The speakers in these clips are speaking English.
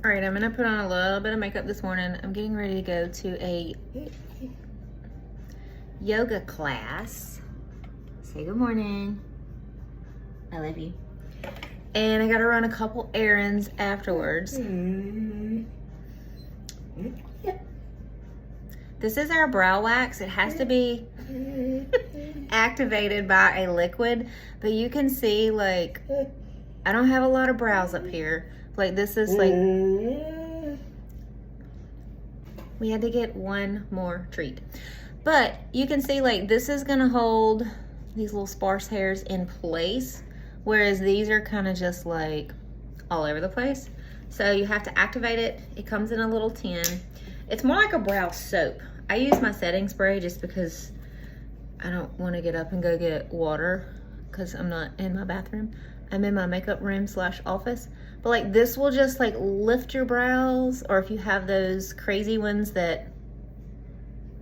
All right, I'm gonna put on a little bit of makeup this morning. I'm getting ready to go to a yoga class. Say good morning. I love you. And I gotta run a couple errands afterwards. This is our brow wax. It has to be activated by a liquid, but you can see, like, I don't have a lot of brows up here. Like, this is like, we had to get one more treat. But you can see, like, this is gonna hold these little sparse hairs in place, whereas these are kind of just like all over the place. So you have to activate it. It comes in a little tin. It's more like a brow soap. I use my setting spray just because I don't want to get up and go get water because I'm not in my bathroom. I'm in my makeup room / office. But like, this will just like lift your brows, or if you have those crazy ones that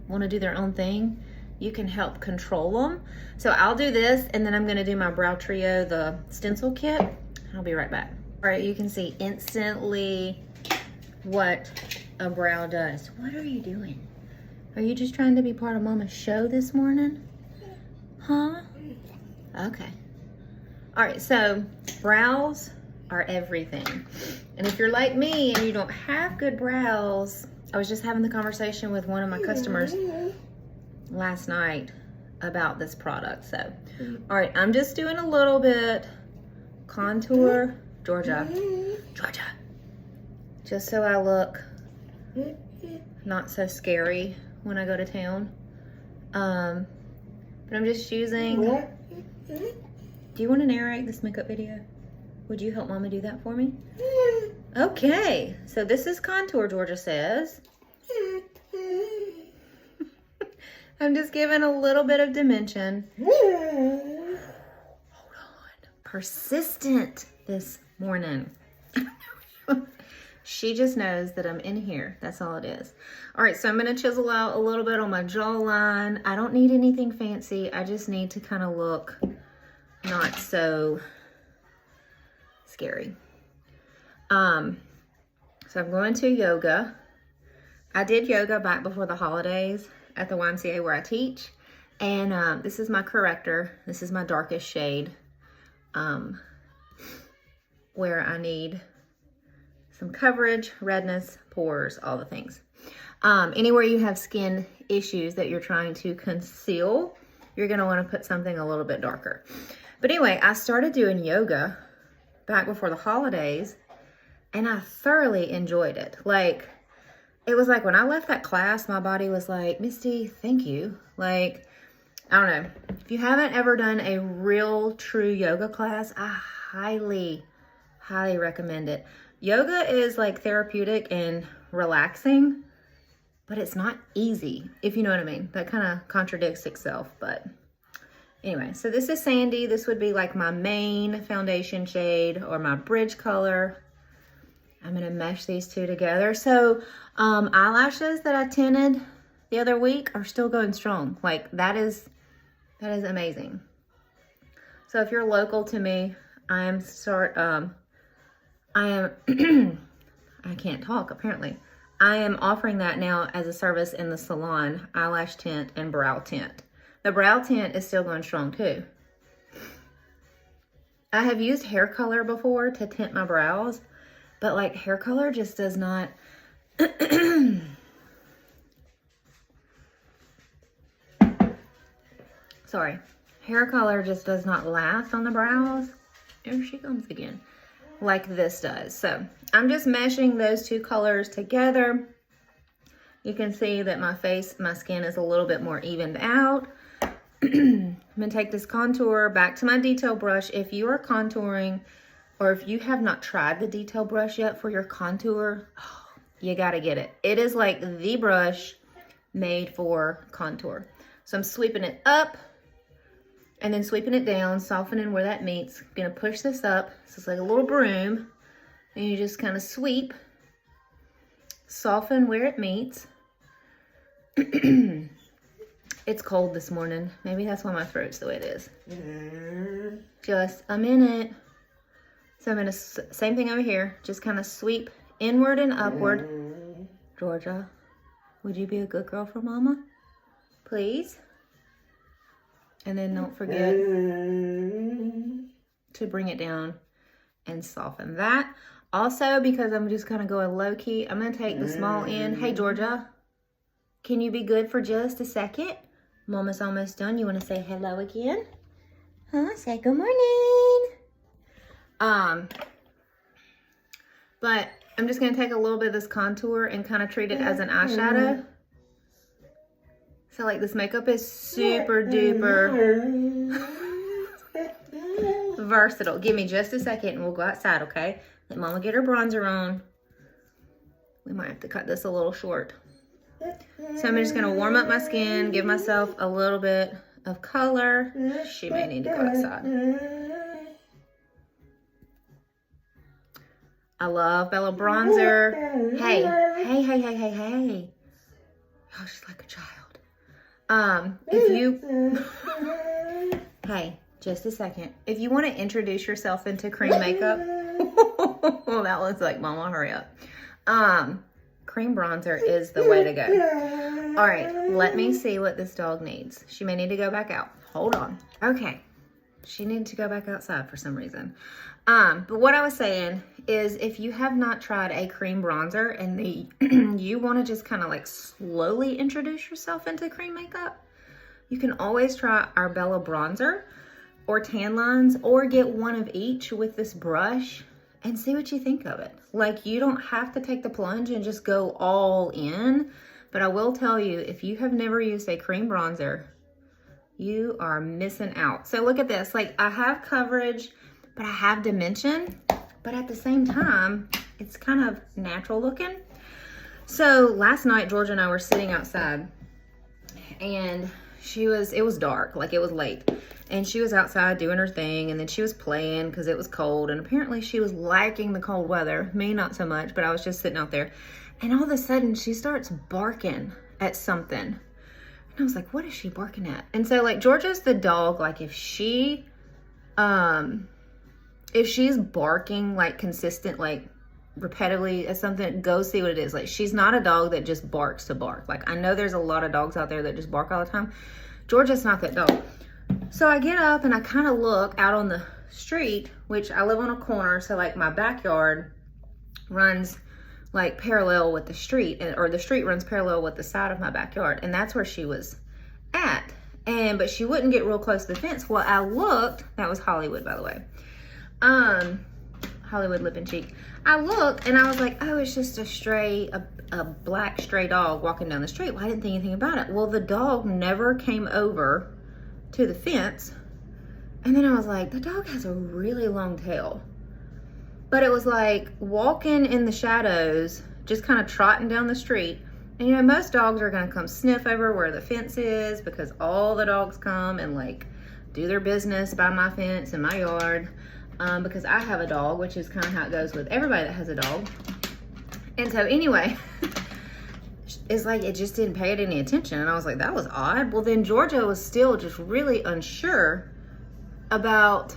want to do their own thing, you can help control them. So I'll do this, and then I'm gonna do my Brow Trio, the stencil kit. I'll be right back. All right, you can see instantly what a brow does. What are you doing? Are you just trying to be part of Mama's show this morning? Huh? Okay. All right, so brows are everything. And if you're like me and you don't have good brows, I was just having the conversation with one of my customers last night about this product. So, all right, I'm just doing a little bit contour, Georgia, just so I look not so scary when I go to town. But I'm just using, do you want to narrate this makeup video? Would you help Mama do that for me? Okay, so this is contour, Georgia says. I'm just giving a little bit of dimension. Hold on. Persistent this morning. She just knows that I'm in here. That's all it is. All right, so I'm gonna chisel out a little bit on my jawline. I don't need anything fancy. I just need to kind of look not so scary. So I'm going to yoga. I did yoga back before the holidays at the YMCA where I teach. And this is my corrector. This is my darkest shade, where I need some coverage, redness, pores, all the things. Anywhere you have skin issues that you're trying to conceal, you're gonna wanna put something a little bit darker. But anyway, I started doing yoga back before the holidays, and I thoroughly enjoyed it. Like, it was like when I left that class, my body was like, Misty, thank you. Like, I don't know. If you haven't ever done a real true yoga class, I highly, highly recommend it. Yoga is like therapeutic and relaxing, but it's not easy, if you know what I mean. That kind of contradicts itself, but anyway. So this is Sandy. This would be like my main foundation shade or my bridge color. I'm gonna mesh these two together. So eyelashes that I tinted the other week are still going strong. Like, that is amazing. So if you're local to me, I am I can't talk apparently. I am offering that now as a service in the salon, eyelash tint and brow tint. The brow tint is still going strong too. I have used hair color before to tint my brows, but like, hair color just does not, sorry. Hair color just does not last on the brows. There she comes again. Like this does. So I'm just meshing those two colors together. You can see that my skin is a little bit more evened out. I'm gonna take this contour back to my detail brush. If you are contouring, or if you have not tried the detail brush yet for your contour, oh, you gotta get it. It is like the brush made for contour. So I'm sweeping it up and then sweeping it down, softening where that meets. I'm gonna push this up, so it's like a little broom, and you just kind of sweep, soften where it meets. It's cold this morning. Maybe that's why my throat's the way it is. Just a minute. So I'm gonna, same thing over here, just kind of sweep inward and upward. Georgia, would you be a good girl for mama? Please? And then don't forget to bring it down and soften that. Also, because I'm just kind of going low key, I'm going to take the small end. Hey, Georgia, can you be good for just a second? Mama's almost done. You want to say hello again? Huh? Say good morning. But I'm just going to take a little bit of this contour and kind of treat it as an eyeshadow. So like this makeup is super duper versatile. Give me just a second and we'll go outside, okay? Let mama get her bronzer on. We might have to cut this a little short. So I'm just gonna warm up my skin, give myself a little bit of color. She may need to go outside. I love Bella bronzer. Hey, hey, hey, hey, hey, hey. Oh, she's like a child. If you, hey, just a second. If you want to introduce yourself into cream makeup, that one's like, mama, hurry up. Cream bronzer is the way to go. All right, let me see what this dog needs. She may need to go back out. Hold on. Okay. She needed to go back outside for some reason. But what I was saying is if you have not tried a cream bronzer and you want to just kind of like slowly introduce yourself into cream makeup, you can always try our Bella bronzer or tan lines or get one of each with this brush and see what you think of it. Like you don't have to take the plunge and just go all in, but I will tell you, if you have never used a cream bronzer, you are missing out. So look at this, like I have coverage, but I have dimension, but at the same time, it's kind of natural looking. So last night, Georgia and I were sitting outside and it was dark, like it was late. And she was outside doing her thing and then she was playing because it was cold. And apparently she was liking the cold weather. Me, not so much, but I was just sitting out there. And all of a sudden she starts barking at something. And I was like, what is she barking at? And so like Georgia's the dog, like if she's barking like consistent, like repetitively at something, go see what it is. Like she's not a dog that just barks to bark. Like I know there's a lot of dogs out there that just bark all the time. Georgia's not that dog. So I get up and I kind of look out on the street, which I live on a corner. So like my backyard runs like parallel with the street, or the street runs parallel with the side of my backyard. And that's where she was at. But she wouldn't get real close to the fence. Well, I looked, that was Hollywood, by the way. Hollywood lip and cheek. I looked and I was like, oh, it's just a black stray dog walking down the street. Well, I didn't think anything about it. Well, the dog never came over to the fence. And then I was like, the dog has a really long tail. But it was like walking in the shadows, just kind of trotting down the street. And you know, most dogs are gonna come sniff over where the fence is because all the dogs come and like do their business by my fence in my yard. Because I have a dog, which is kind of how it goes with everybody that has a dog. And so anyway, it's like it just didn't pay it any attention. And I was like, that was odd. Well, then Georgia was still just really unsure about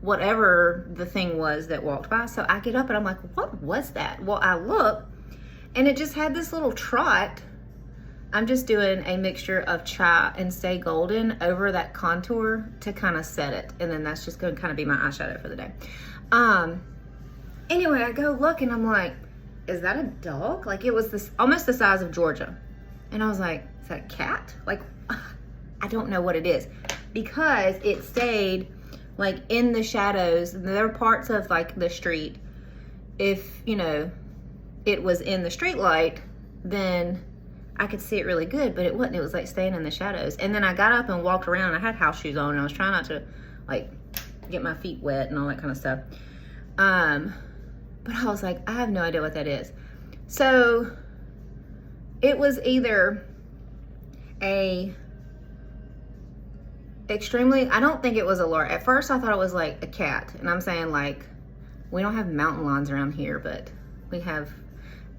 whatever the thing was that walked by. So I get up and I'm like, what was that? Well, I look and it just had this little trot. I'm just doing a mixture of chai and Stay Golden over that contour to kind of set it. And then that's just going to kind of be my eyeshadow for the day. Anyway, I go look and I'm like, is that a dog? Like it was this almost the size of Georgia. And I was like, is that a cat? Like, I don't know what it is because it stayed like in the shadows. And there are parts of like the street. If, you know, it was in the street light, then I could see it really good, but it wasn't. It was like staying in the shadows. And then I got up and walked around. I had house shoes on and I was trying not to like get my feet wet and all that kind of stuff. But I was like, I have no idea what that is. So it was either a extremely, I don't think it was a large. At first I thought it was like a cat. And I'm saying like, we don't have mountain lions around here, but we have,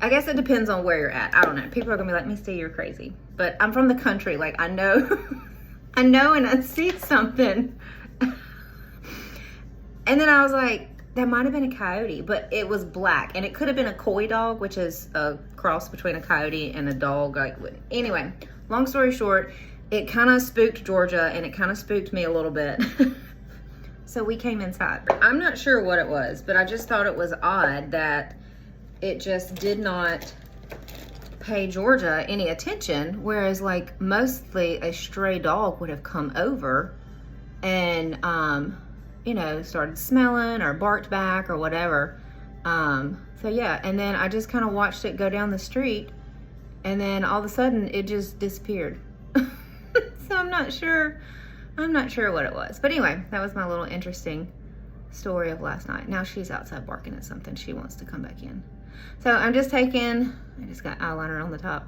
I guess it depends on where you're at. I don't know. People are gonna be like, Misty, you're crazy. But I'm from the country. Like I know, I know and I see something. And then I was like, That might have been a coyote, but it was black, and it could have been a coy dog, which is a cross between a coyote and a dog. Like, anyway, long story short, it kind of spooked Georgia, and it kind of spooked me a little bit. So we came inside. I'm not sure what it was, but I just thought it was odd that it just did not pay Georgia any attention, whereas like mostly a stray dog would have come over and you know, started smelling or barked back or whatever. So yeah, and then I just kind of watched it go down the street, and then all of a sudden it just disappeared. So I'm not sure what it was. But anyway, that was my little interesting story of last night. Now she's outside barking at something. She wants to come back in. So I'm just taking, I just got eyeliner on the top.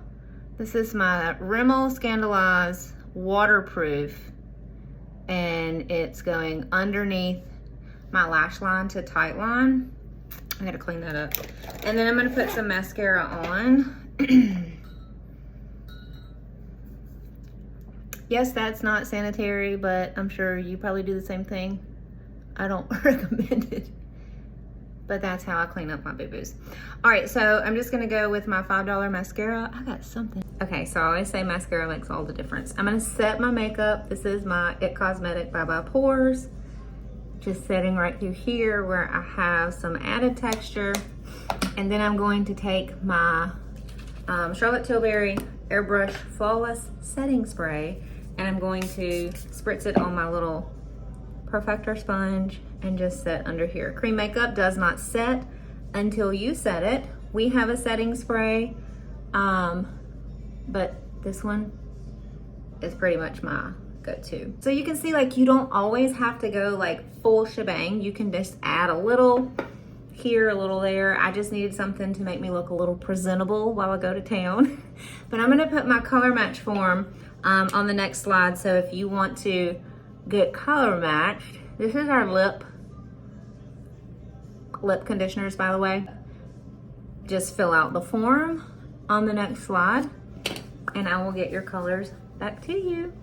This is my Rimmel Scandaleyes waterproof, and it's going underneath my lash line to tight line. I gotta clean that up. And then I'm gonna put some mascara on. Yes, that's not sanitary, but I'm sure you probably do the same thing. I don't recommend it, but that's how I clean up my boo-boos. All right, so I'm just gonna go with my $5 mascara. I got something. Okay, so I always say mascara makes all the difference. I'm gonna set my makeup. This is my It Cosmetic by Pores. Just setting right through here where I have some added texture. And then I'm going to take my Charlotte Tilbury Airbrush Flawless Setting Spray, and I'm going to spritz it on my little perfector sponge and just set under here. Cream makeup does not set until you set it. We have a setting spray, but this one is pretty much my go-to. So you can see, like, you don't always have to go like full shebang. You can just add a little here, a little there. I just needed something to make me look a little presentable while I go to town. But I'm gonna put my color match form on the next slide. So if you want to get color matched, this is our lip conditioners, by the way. Just fill out the form on the next slide, and I will get your colors back to you.